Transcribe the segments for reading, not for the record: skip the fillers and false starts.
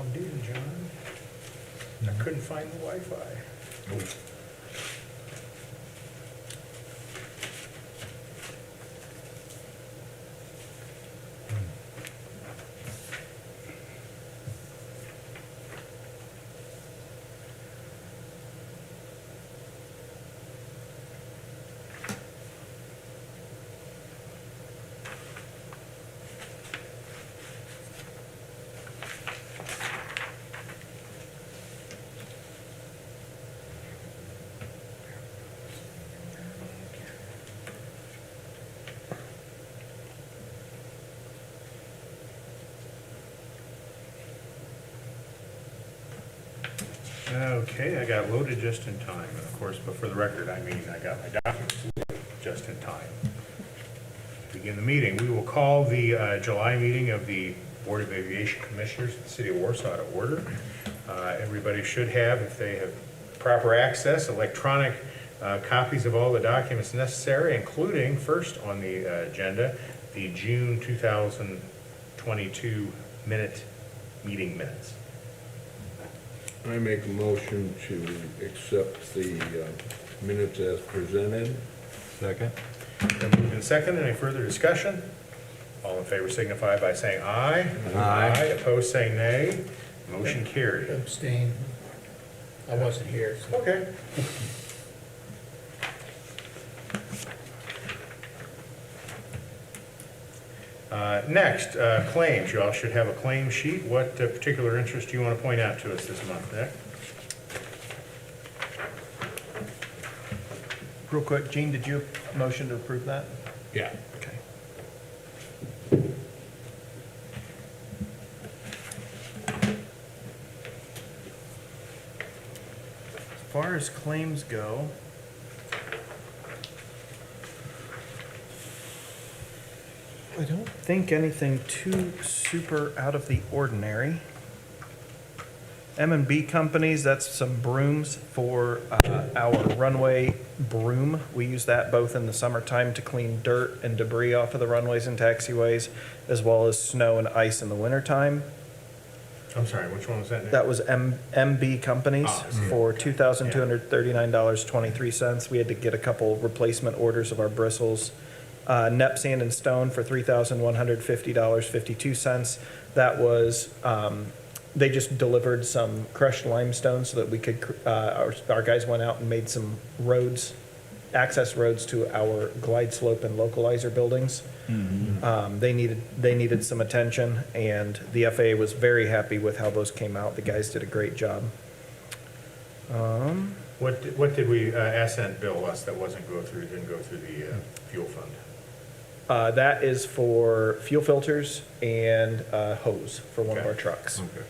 I'll do, John. I couldn't find the Wi-Fi. Okay, I got loaded just in time, and of course, but for the record, I mean, I got my documents loaded just in time. To begin the meeting, we will call the July meeting of the Board of Aviation Commissioners of the City of Warsaw to order. Everybody should have, if they have proper access, electronic copies of all the documents necessary, including, first on the agenda, the June 2022 meeting minutes. I make a motion to accept the minutes as presented. Second. Then moved and second. Any further discussion? All in favor signify by saying aye. Aye. Opposed, say nay. Motion carried. Abstain. I wasn't here, so. Okay. Next, claims. You all should have a claim sheet. What particular interest do you want to point out to us this month, Nick? Real quick, Gene, did you motion to approve that? Yeah. Okay. As far as claims go, I don't think anything too super out of the ordinary. M&B Companies, that's some brooms for our runway broom. We use that both in the summertime to clean dirt and debris off of the runways and taxiways, as well as snow and ice in the wintertime. I'm sorry, which one was that, Nick? That was MB Companies for $2,239.23. We had to get a couple replacement orders of our bristles. Nep Sand and Stone for $3,150.52. That was, they just delivered some crushed limestone so that we could, our guys went out and made some roads, access roads to our glide slope and localizer buildings. They needed some attention, and the FAA was very happy with how those came out. The guys did a great job. What did we, Ascent bill us that didn't go through the fuel fund? That is for fuel filters and hose for one of our trucks. Okay.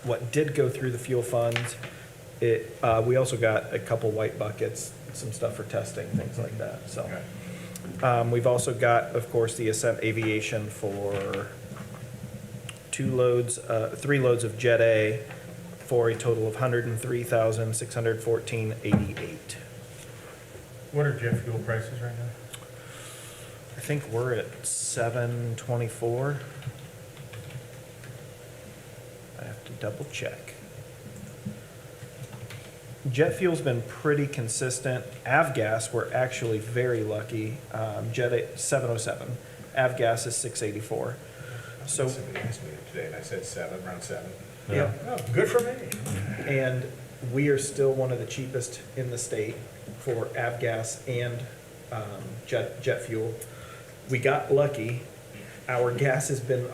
What did go through the fuel fund, we also got a couple white buckets, some stuff for testing, things like that, so. Okay. We've also got, of course, the Ascent Aviation for 3 loads of Jet A for a total of $103,614.88. What are jet fuel prices right now? I think we're at $7.24. I have to double check. Jet fuel's been pretty consistent. Avgas, we're actually very lucky. Jet A, 707. Avgas is 684. So, Somebody asked me today, and I said around 7. yeah. Oh, good for me. And we are still one of the cheapest in the state for avgas and jet fuel. We got lucky. Our avgas has been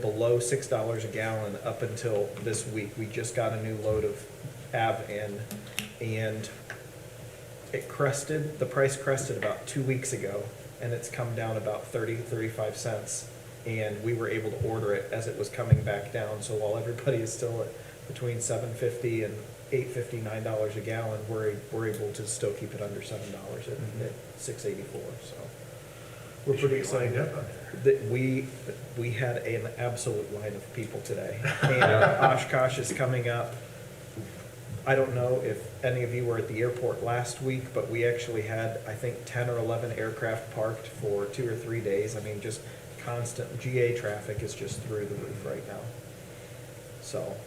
below $6 a gallon up until this week. We just got a new load of av in, and the price crested about 2 weeks ago, and it's come down about 35 cents. And we were able to order it as it was coming back down. So while everybody is still at between $7.50 and $8.50, $9 a gallon, we're able to still keep it under $7 at $6.84. So we're pretty excited that we had an absolute line of people today. And Oshkosh is coming up. I don't know if any of you were at the airport last week, but we actually had, I think, 10 or 11 aircraft parked for 2 or 3 days. I mean, just constant GA traffic is just through the roof right now. So,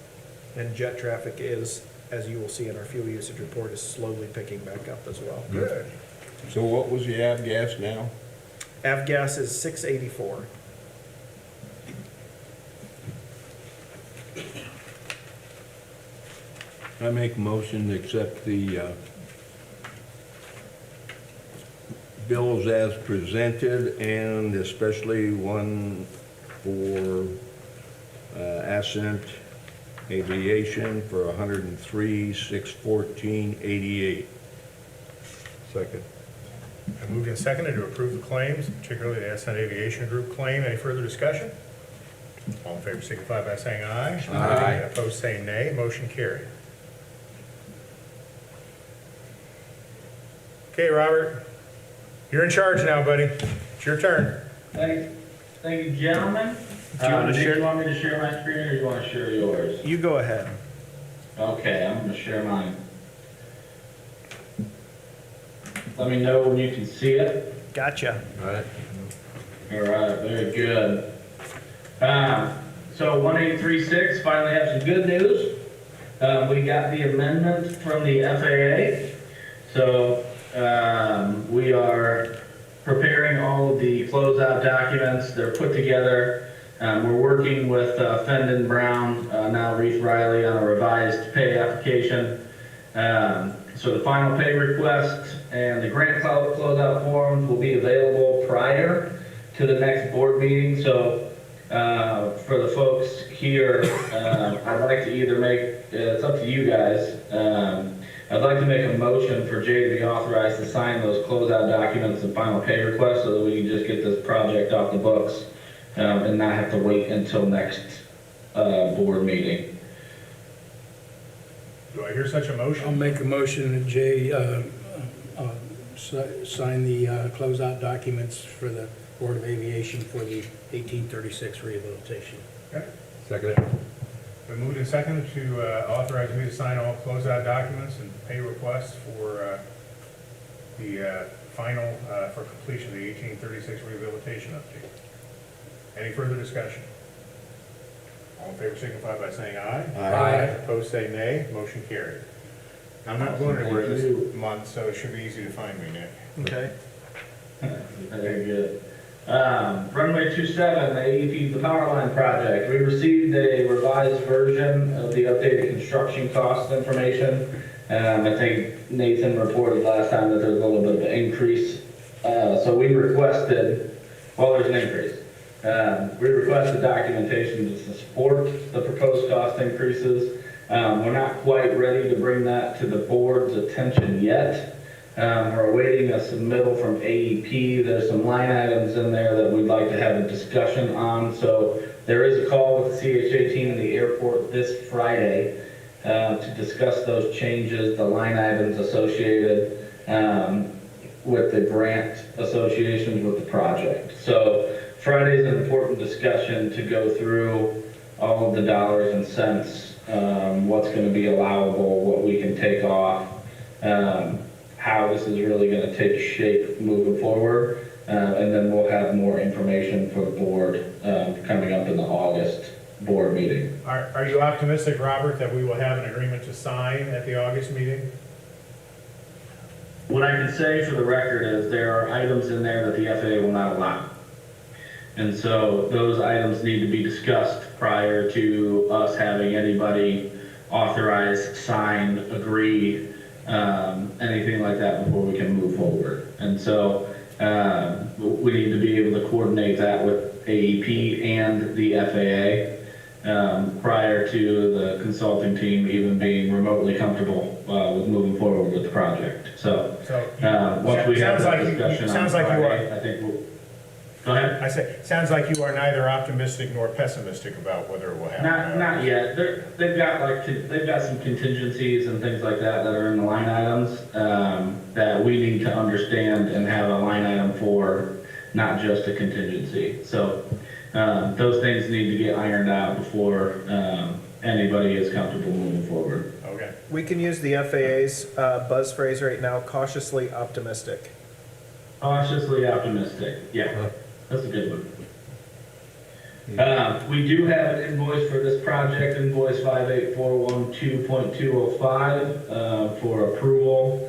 and jet traffic is, as you will see in our fuel usage report, is slowly picking back up as well. Good. So what was the avgas now? Avgas is 684. I make a motion to accept the bills as presented, and especially one for Ascent Aviation for $103,614.88. Second. I moved and seconded to approve the claims, particularly the Ascent Aviation Group claim. Any further discussion? All in favor signify by saying aye. Aye. Opposed, say nay. Motion carried. Okay, Robert, you're in charge now, buddy. It's your turn. Thank you, gentlemen. Do you want to Dick, share- you want me to share my screen, or you want to share yours? You go ahead. Okay, I'm gonna share mine. Let me know when you can see it. Gotcha. All right. All right, very good. So 1836, finally have some good news. We got the amendment from the FAA. So we are preparing all of the closeout documents. They're put together. We're working with Fendon Brown, now Reeve Riley, on a revised pay application. So the final pay request and the grant closeout forms will be available prior to the next board meeting. So for the folks here, I'd like to either make, it's up to you guys, I'd like to make a motion for Jay to be authorized to sign those closeout documents and final pay requests so that we can just get this project off the books and not have to wait until next board meeting. Do I hear such a I'll motion? make a motion that Jay sign the closeout documents for the Board of Aviation for the 1836 rehabilitation. Okay. Second. Been moved and seconded to authorize me to sign all closeout documents and pay requests for the final, for completion of the 1836 rehabilitation update. Any further discussion? All in favor signify by saying aye. Aye. Opposed, say nay. Motion carried. I'm not going anywhere Thank this you. month, so it should be easy to find me, Nick. Okay. Very good. Runway 27, the AEP, the power line project. We received a revised version of the updated construction cost information. I think Nathan reported last time that there's a little bit of an increase. So we requested, well, there's an increase. We requested documentation to support the proposed cost increases. We're not quite ready to bring that to the board's attention yet. We're awaiting a submittal from AEP. There's some line items in there that we'd like to have a discussion on. So there is a call with the CHA team in the airport this Friday to discuss those changes, the line items associated with the grant associations with the project. So Friday is an important discussion to go through all of the dollars and cents, what's going to be allowable, what we can take off, how this is really going to take shape moving forward, and then we'll have more information for the board coming up in the August board meeting. Are you optimistic, Robert, that we will have an agreement to sign at the August meeting? What I can say for the record is there are items in there that the FAA will not allow. And so those items need to be discussed prior to us having anybody authorize, sign, agree, anything like that before we can move forward. And so we need to be able to coordinate that with AEP and the FAA prior to the consulting team even being remotely comfortable with moving forward with the project. So once we have that discussion on Friday, I think we'll, go ahead. I say, sounds like you are neither optimistic nor pessimistic about whether it will happen. Not yet. They've got some contingencies and things like that that are in the line items that we need to understand and have a line item for, not just a contingency. So those things need to get ironed out before anybody is comfortable moving forward. Okay. We can use the FAA's buzz phrase right now, cautiously optimistic. Cautiously optimistic. Yeah, that's a good one. We do have an invoice for this project, invoice 58412.205, for approval.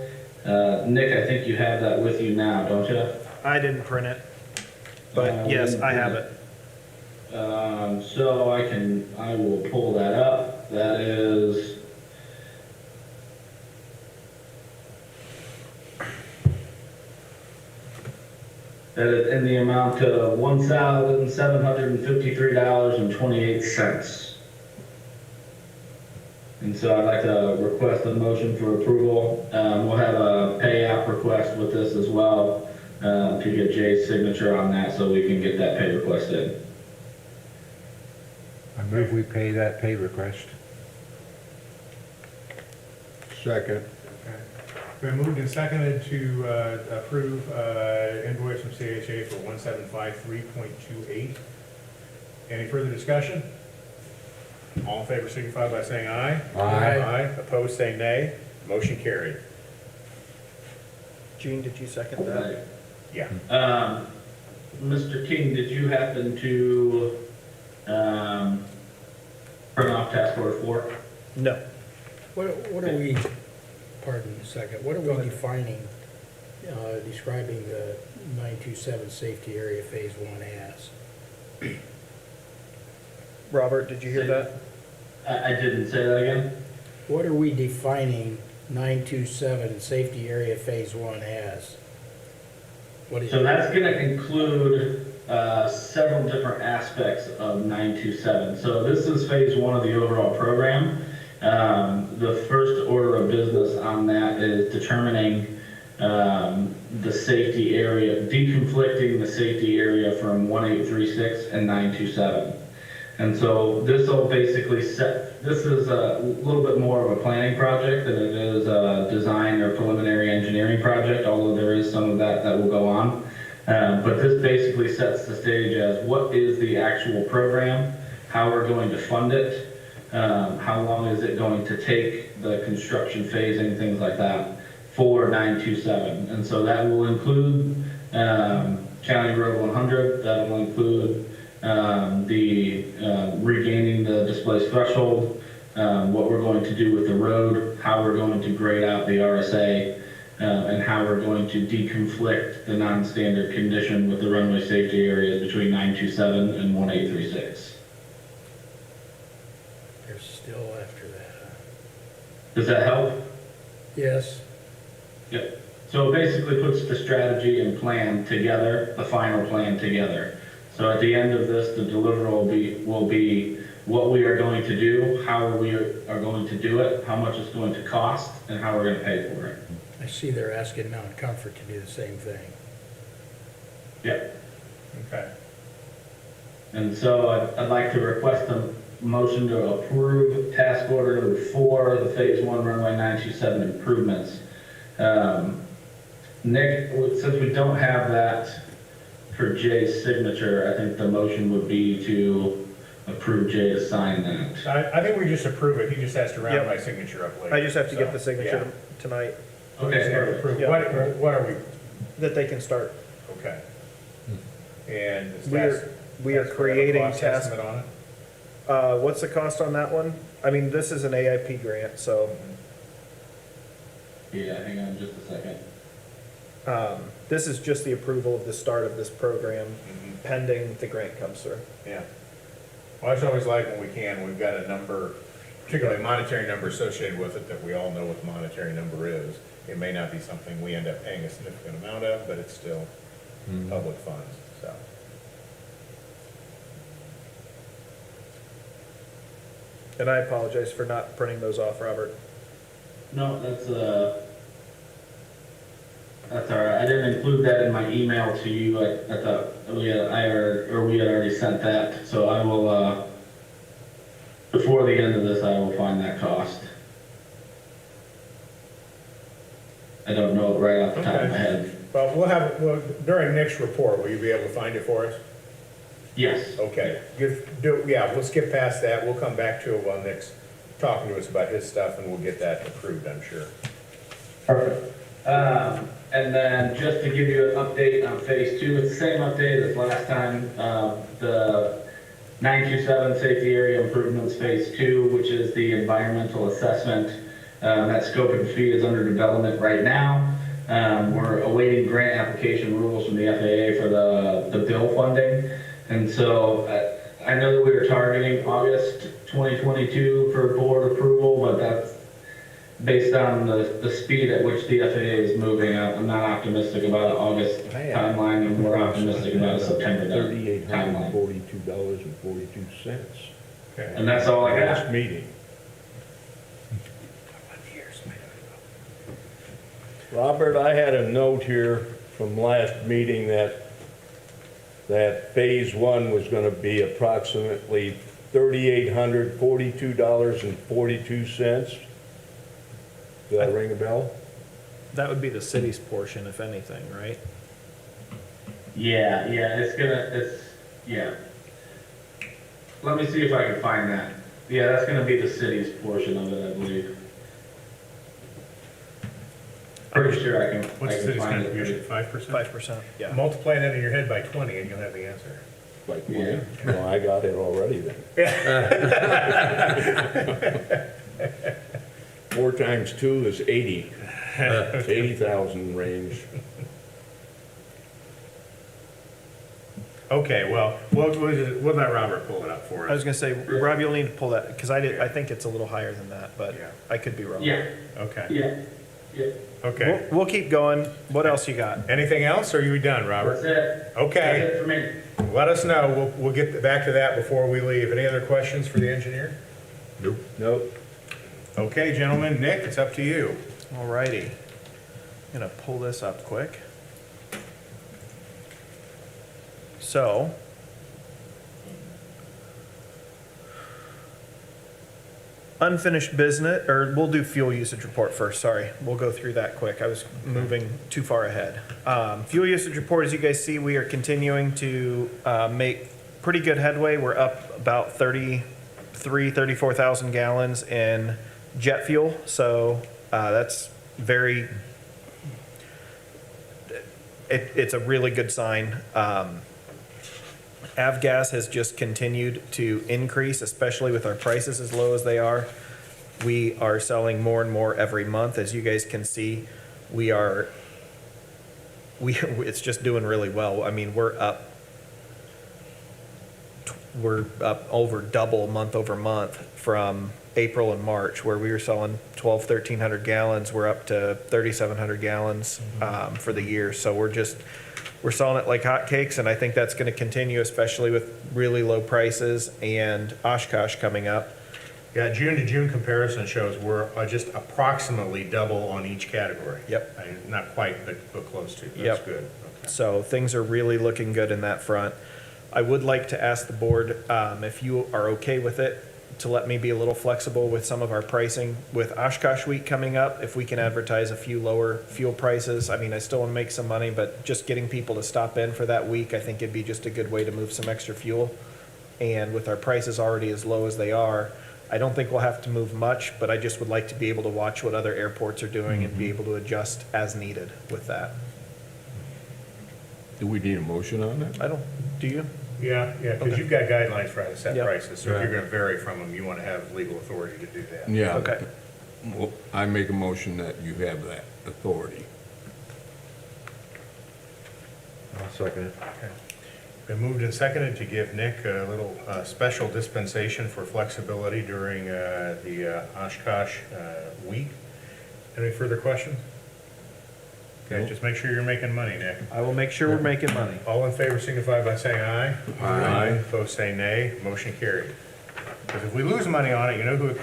Nick, I think you have that with you now, don't you? I didn't print it, but yes, I have it. So I will pull that up. That is in the amount of $1,753.28. And so I'd like to request a motion for approval. We'll have a pay app request with this as well, to get Jay's signature on that so we can get that pay request in. I move we pay that pay request. Second. Been moved and seconded to approve invoice from CHA for 1753.28. Any further discussion? All in favor signify by saying aye. Aye. Opposed, say nay. Motion carried. Gene, did you second that? Yeah. Mr. King, did you happen to print off task order 4? No. What are we, pardon a second, what are we defining, describing the 927 safety area phase 1 as? Robert, did you hear that? I didn't say that again. What are we defining 927 safety area phase 1 as? What is So that's going to include several different aspects of 927. So this is phase 1 of the overall program. The first order of business on that is determining the safety area, deconflicting the safety area from 1836 and 927. And so this will basically this is a little bit more of a planning project than it is a design or preliminary engineering project, although there is some of that will go on. But this basically sets the stage as what is the actual program, how we're going to fund it, how long is it going to take, the construction phasing, things like that, for 927. And so that will include County Road 100, that will include regaining the displaced threshold, what we're going to do with the road, how we're going to grade out the RSA, and how we're going to deconflict the non-standard condition with the runway safety areas between 927 and 1836. They're still after that, huh? Does that help? Yes. Yep. So it basically puts the strategy and plan together, the final plan together. So at the end of this, the deliverable will be what we are going to do, how we are going to do it, how much it's going to cost, and how we're going to pay for it. I see they're asking Mount Comfort to do the same thing. Yep. Okay. And so I'd like to request a motion to approve task order number 4, the phase 1 runway 927 improvements. Nick, since we don't have that for Jay's signature, I think the motion would be to approve Jay to sign that. I think we just approve it. He just has to round Yep. my signature up later. I just have to get So, the signature tonight, yeah. We just have to Okay. approve. Yeah. What are we, that they can start. okay. And the We are creating cost task. estimate on it? What's the cost on that one? I mean, this is an AIP grant, so, Yeah, hang on just a second. this is just the approval of the start of this program Mhm. pending the grant comes through. Yeah. Well, I just always like when we can, we've got a number, particularly a monetary number associated with it, that we all know what the monetary number is. It may not be something we end up paying a significant amount of, but it's still public funds, so. And I apologize for not printing those off, Robert. No, that's all right. I didn't include that in my email to you. I thought we had already sent that. So I will, before the end of this, I will find that cost. I don't know it right off the top of my head. Well, during Nick's report, will you be able to find it for us? Yes. Okay, we'll skip past that, we'll come back to it while Nick's talking to us about his stuff, and we'll get that approved, I'm sure. Perfect. And then just to give you an update on phase 2, it's the same update as last time. The 927 Safety Area Improvements Phase 2, which is the environmental assessment. That scope and fee is under development right now. We're awaiting grant application rules from the FAA for the bill funding. And so I know that we were targeting August 2022 for board approval, but that's based on the speed at which the FAA is moving. I'm not optimistic about an August timeline. I'm more optimistic about a September timeline. $3,842.42. Okay. And that's all I got. Last meeting. Robert, I had a note here from last meeting that phase one was gonna be approximately $3,842.42. Does that ring a bell? That would be the city's portion, if anything, right? Yeah, yeah. Let me see if I can find that. Yeah, that's gonna be the city's portion of it, I believe. Pretty sure I can What's the city's find it. contribution, 5%? 5%, yeah. Multiply that in your head by 20 and you'll have the answer. Like, Yeah. well, I got it already then. 4 times 2 is 80. 80,000 range. Okay, well, we'll let Robert pull it up for I was us. gonna say, Rob, you'll need to pull that, because I think it's a little higher than that, but Yeah. I could be wrong. Yeah, Okay, yeah. okay. We'll keep going. What else you got? Anything else, or are you done, That's Robert? it. That's Okay, it for me. let us know. We'll get back to that before we leave. Any other questions for the engineer? Nope. Okay, gentlemen, Nick, it's up to you. Alrighty. I'm gonna pull this up quick. So, unfinished business, or we'll do fuel usage report first, sorry. We'll go through that quick. I was moving too far ahead. Fuel usage report, as you guys see, we are continuing to make pretty good headway. We're up about 34,000 gallons in jet fuel, so that's very, it's a really good sign. Avgas has just continued to increase, especially with our prices as low as they are. We are selling more and more every month. As you guys can see, it's just doing really well. I mean, we're up over double month over month from April and March, where we were selling 1,300 gallons. We're up to 3,700 gallons for the year. So we're selling it like hotcakes, and I think that's going to continue, especially with really low prices and Oshkosh coming up. Yeah, June to June comparison shows we're just approximately double on each category. Yep. Not quite, but close to. That's Yep. good. Okay. So things are really looking good in that front. I would like to ask the board, if you are okay with it, to let me be a little flexible with some of our pricing. With Oshkosh Week coming up, if we can advertise a few lower fuel prices. I mean, I still want to make some money, but just getting people to stop in for that week, I think it'd be just a good way to move some extra fuel. And with our prices already as low as they are, I don't think we'll have to move much, but I just would like to be able to watch what other airports are doing and be able to adjust as needed with that. Do we need a motion on that? I don't, do you? Yeah, because Okay. you've got guidelines for how to set Yep. prices, so if Right. you're going to vary from them, you want to have legal authority to do that. Yeah. Okay. Well, I make a motion that you have that authority. I'll second it. Okay. Been moved and seconded to give Nick a little special dispensation for flexibility during the Oshkosh week. Any further questions? Okay, just make sure you're making money, Nick. I will make sure we're making money. All in favor signify by saying aye. Aye. Opposed say nay. Motion carried. Because if we lose money on it, you know who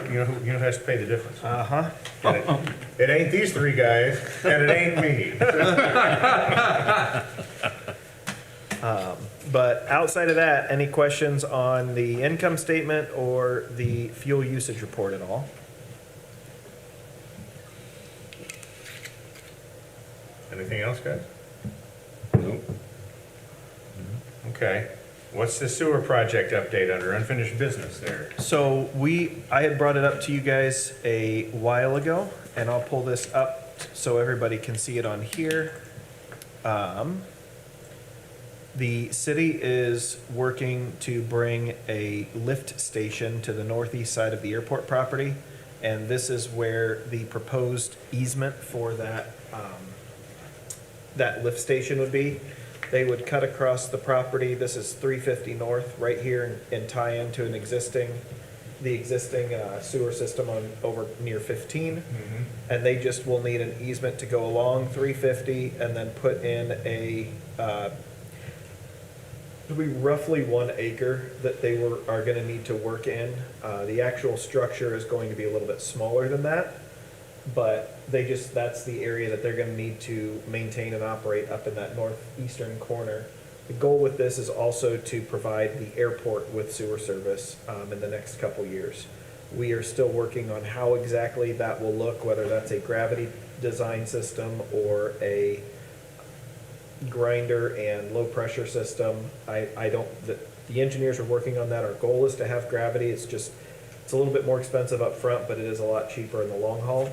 has to pay the difference. Uh-huh. And it ain't these three guys, and it ain't me. But outside of that, any questions on the income statement or the fuel usage report at all? Anything else, guys? Nope. Okay. What's the sewer project update under unfinished business there? So I had brought it up to you guys a while ago, and I'll pull this up so everybody can see it on here. The city is working to bring a lift station to the northeast side of the airport property, and this is where the proposed easement for that lift station would be. They would cut across the property, this is 350 north, right here, and tie into the existing sewer system over near 15. And they just will need an easement to go along 350 and then put in it'll be roughly 1 acre that they are gonna need to work in. The actual structure is going to be a little bit smaller than that, but that's the area that they're gonna need to maintain and operate up in that northeastern corner. The goal with this is also to provide the airport with sewer service in the next couple years. We are still working on how exactly that will look, whether that's a gravity design system or a grinder and low pressure system. The engineers are working on that. Our goal is to have gravity. It's a little bit more expensive up front, but it is a lot cheaper in the long haul.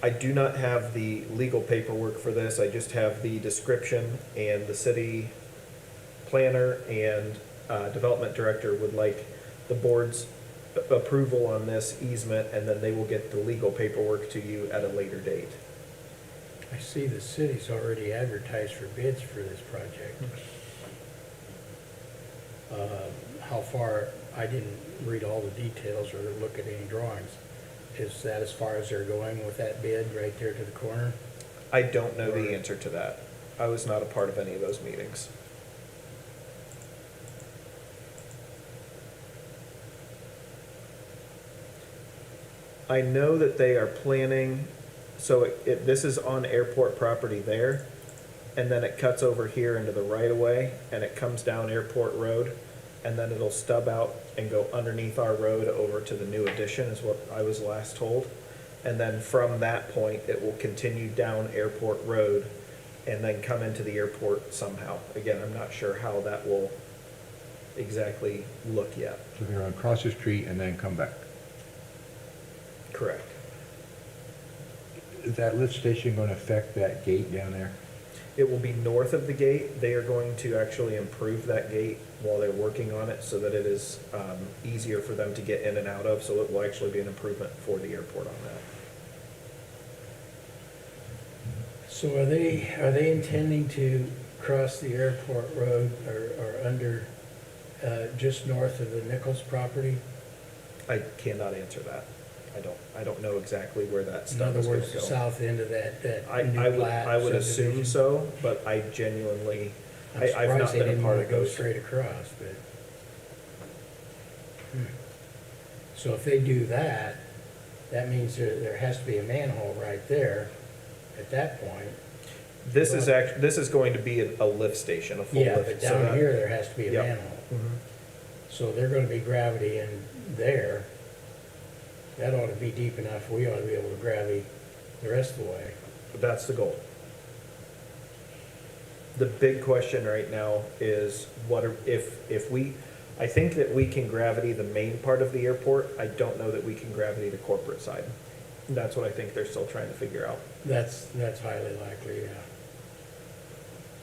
I do not have the legal paperwork for this. I just have the description, and the city planner and development director would like the board's approval on this easement, and then they will get the legal paperwork to you at a later date. I see the city's already advertised for bids for this project. How far, I didn't read all the details or look at any drawings. Is that as far as they're going with that bid right there to the corner? I don't know the answer to that. I was not a part of any of those meetings. I know that they are planning, so this is on airport property there, and then it cuts over here into the right of way, and it comes down Airport Road, and then it'll stub out and go underneath our road over to the new addition, is what I was last told. And then from that point, it will continue down Airport Road and then come into the airport somehow. Again, I'm not sure how that will exactly look yet. So they're gonna cross the street and then come back. Correct. Is that lift station gonna affect that gate down there? It will be north of the gate. They are going to actually improve that gate while they're working on it so that it is easier for them to get in and out of, so it will actually be an improvement for the airport on that. So are they intending to cross the airport road or under, just north of the Nichols property? I cannot answer that. I don't know exactly where that In stuff other is going words, to the go. south end of that new I plat would assume subdivision? so, but I genuinely, I'm I've surprised not they been a didn't part want of to go those. straight across, but. So if they do that, that means there has to be a manhole right there at that point. This is going to be a lift station, a full Yeah, lift. but so down that- here, there has to be a Yep. manhole. Mhm. So they're gonna be gravity in there. That ought to be deep enough, we ought to be able to gravity the rest of the way. That's the goal. The big question right now is I think that we can gravity the main part of the airport. I don't know that we can gravity the corporate side. That's what I think they're still trying to figure out. That's highly likely, yeah.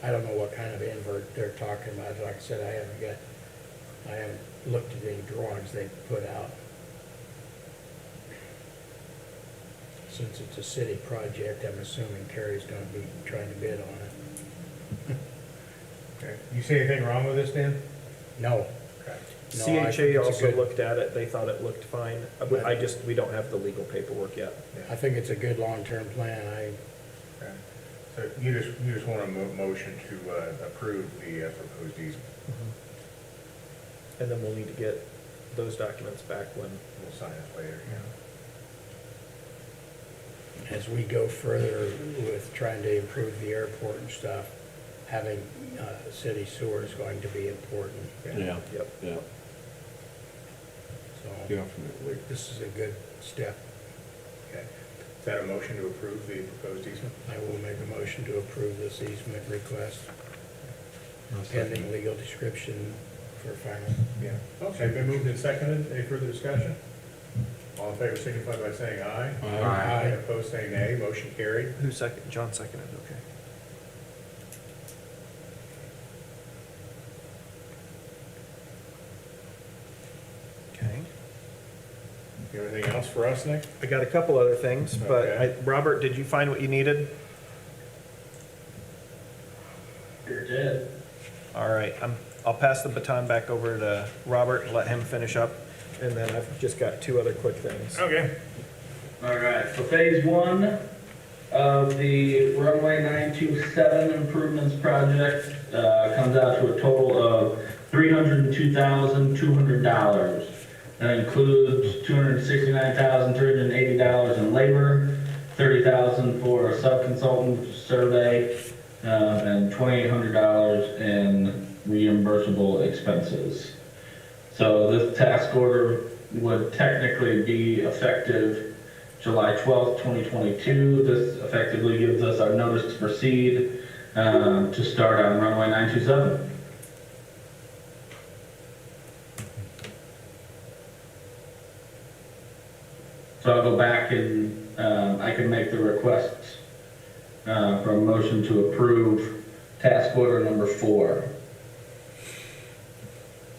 I don't know what kind of invert they're talking about. Like I said, I haven't looked at any drawings they put out. Since it's a city project, I'm assuming Terry's gonna be trying to bid on it. Okay. You see anything wrong with this, Dan? No. Okay. No, I think CHA it's a also good- looked at it. They thought it looked fine. We don't have the legal paperwork yet. I think it's a good long-term plan. Okay. So you just want a motion to approve the proposed easement. And then we'll need to get those documents back when, We'll sign it later, As we go further with trying to improve the airport and stuff, having city sewer is going to be important. Yeah, yep. yeah, So definitely. this is a good step. Okay. Is that a motion to approve the proposed easement? I will make a motion to approve this easement request pending legal description for final. Yeah. Okay, been moved and seconded. Any further discussion? All in favor signify by saying aye. Aye. Opposed, say nay. Motion carried. Who second? John seconded, okay. You have anything else for us, Nick? I got a couple other things, but Okay. Robert, did you find what you needed? Sure did. All right, I'll pass the baton back over to Robert and let him finish up, and then I've just got two other quick things. Okay. All right, so phase one of the runway 927 improvements project comes out to a total of $302,200. That includes $269,380 in labor, $30,000 for a sub-consultant survey, and $2,800 in reimbursable expenses. So this task order would technically be effective July 12th, 2022. This effectively gives us our notice to proceed to start on runway 927. So I'll go back and I can make the request for a motion to approve task order number 4.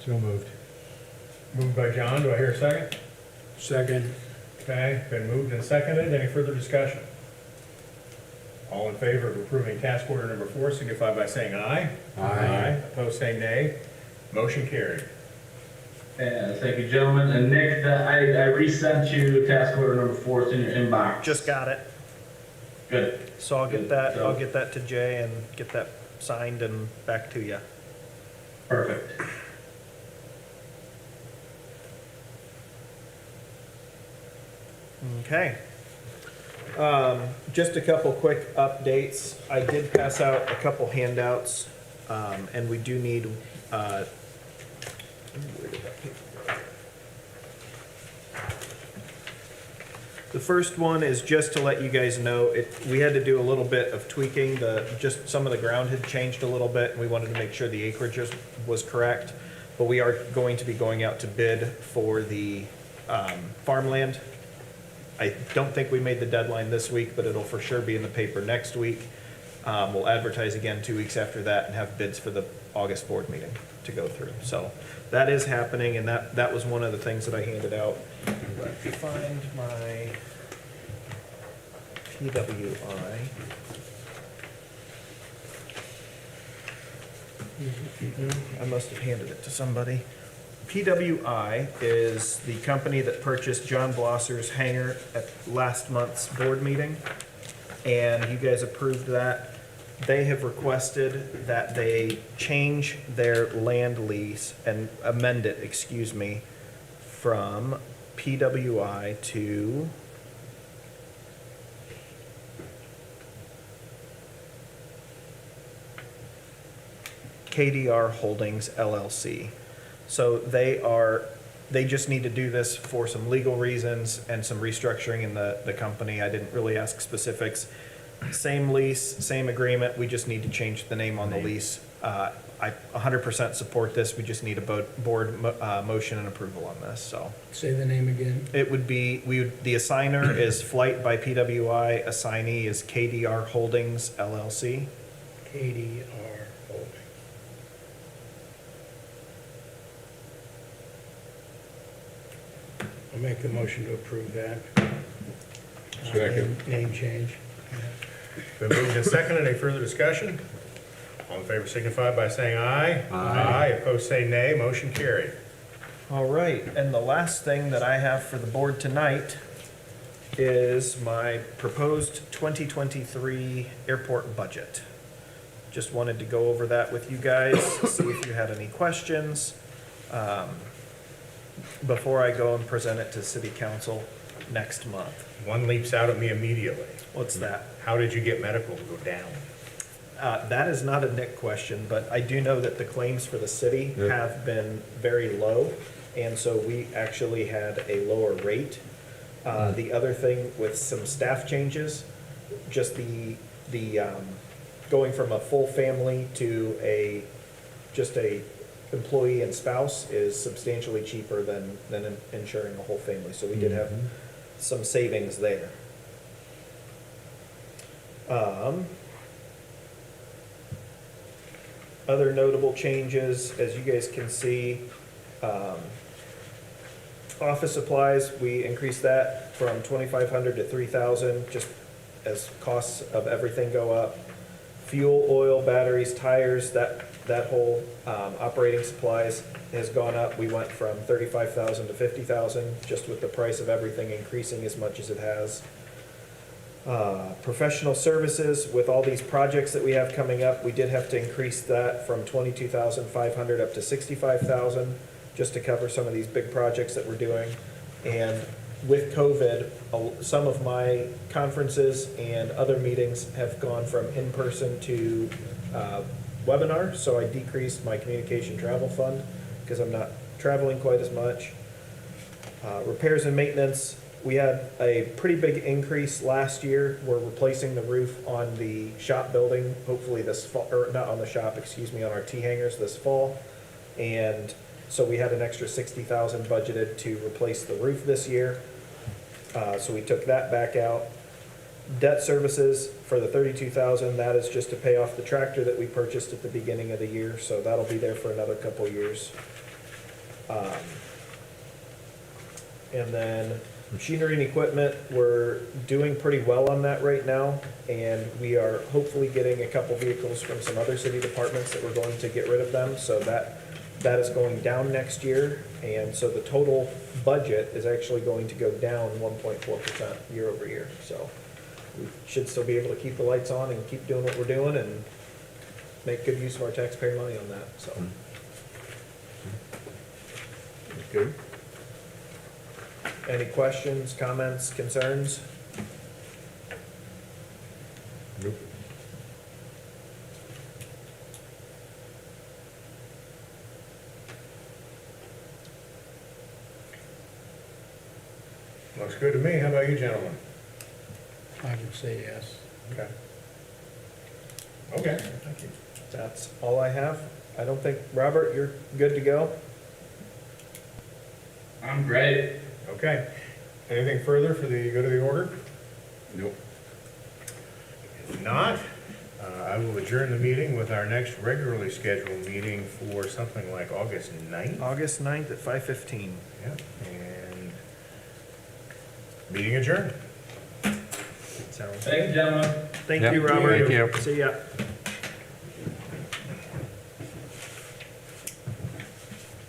So moved. Moved by John, do I hear a second? Second. Okay, been moved and seconded, any further discussion? All in favor of approving task order number 4, signify by saying aye. Aye. Opposed, say nay. Motion carried. And thank you, gentlemen. And Nick, I resent you task order number 4. It's in your inbox. Just got it, Good. so I'll get that to Jay and get that signed and back to you. Perfect. Okay. Just a couple quick updates. I did pass out a couple handouts, and we do need, where did that paper go? The first one is just to let you guys know, we had to do a little bit of tweaking, just some of the ground had changed a little bit, and we wanted to make sure the acreage was correct. But we are going to be going out to bid for the farmland. I don't think we made the deadline this week, but it'll for sure be in the paper next week. We'll advertise again 2 weeks after that and have bids for the August board meeting to go through. So that is happening, and that was one of the things that I handed out. Let me find my PWI. I must have handed it to somebody. PWI is the company that purchased John Blosser's hangar at last month's board meeting, and you guys approved that. They have requested that they change their land lease and amend it, excuse me, from PWI to KDR Holdings LLC. So they just need to do this for some legal reasons and some restructuring in the company. I didn't really ask specifics. Same lease, same agreement, we just need to change the name on the lease. I 100% support this, we just need a board motion and approval on this, so. Say the name again. It would be, the assigner is Flight by PWI, assignee is KDR Holdings LLC. KDR Holdings. I'll make the motion to approve that. Second. Name change. Been moved and seconded, any further discussion? All in favor signify by saying aye. Aye. Opposed, say nay. Motion carried. All right, and the last thing that I have for the board tonight is my proposed 2023 airport budget. Just wanted to go over that with you guys, see if you had any questions, before I go and present it to city council next month. One leaps out at me immediately. What's that? How did you get medical to go down? That is not a Nick question, but I do know that the claims for the city Yeah. have been very low, and so we actually had a lower rate. The other thing with some staff changes, just the going from a full family to just a employee and spouse is substantially cheaper than insuring a whole family, so we did have some savings there. Other notable changes, as you guys can see, Office supplies, we increased that from 2,500 to 3,000, just as costs of everything go up. Fuel, oil, batteries, tires, that whole operating supplies has gone up. We went from 35,000 to 50,000, just with the price of everything increasing as much as it has. Professional services, with all these projects that we have coming up, we did have to increase that from 22,500 up to 65,000, just to cover some of these big projects that we're doing. And with COVID, some of my conferences and other meetings have gone from in-person to webinar, so I decreased my communication travel fund because I'm not traveling quite as much. Repairs and maintenance, we had a pretty big increase last year. We're replacing the roof on the shop building, hopefully this fall, or not on the shop, excuse me, on our T-hangers this fall. And so we had an extra 60,000 budgeted to replace the roof this year. So we took that back out. Debt services for the 32,000, that is just to pay off the tractor that we purchased at the beginning of the year, so that'll be there for another couple years. And then machinery and equipment, we're doing pretty well on that right now, and we are hopefully getting a couple vehicles from some other city departments that we're going to get rid of them, so that is going down next year, and so the total budget is actually going to go down 1.4% year over year, so we should still be able to keep the lights on and keep doing what we're doing and make good use of our taxpayer money on that, so. Okay. Any questions, comments, concerns? Nope. Looks good to me. How about you, gentlemen? I would say yes. Okay. Okay, thank you. That's all I have. I don't think, Robert, you're good to go? I'm great. Okay. Anything further for the good of the order? Nope. If not, I will adjourn the meeting with our next regularly scheduled meeting for something like August 9th. August 9th at 5:15. Yeah, and meeting adjourned. Sounds. Thank you, gentlemen. Thank Yep, you, Robert. thank you. See ya.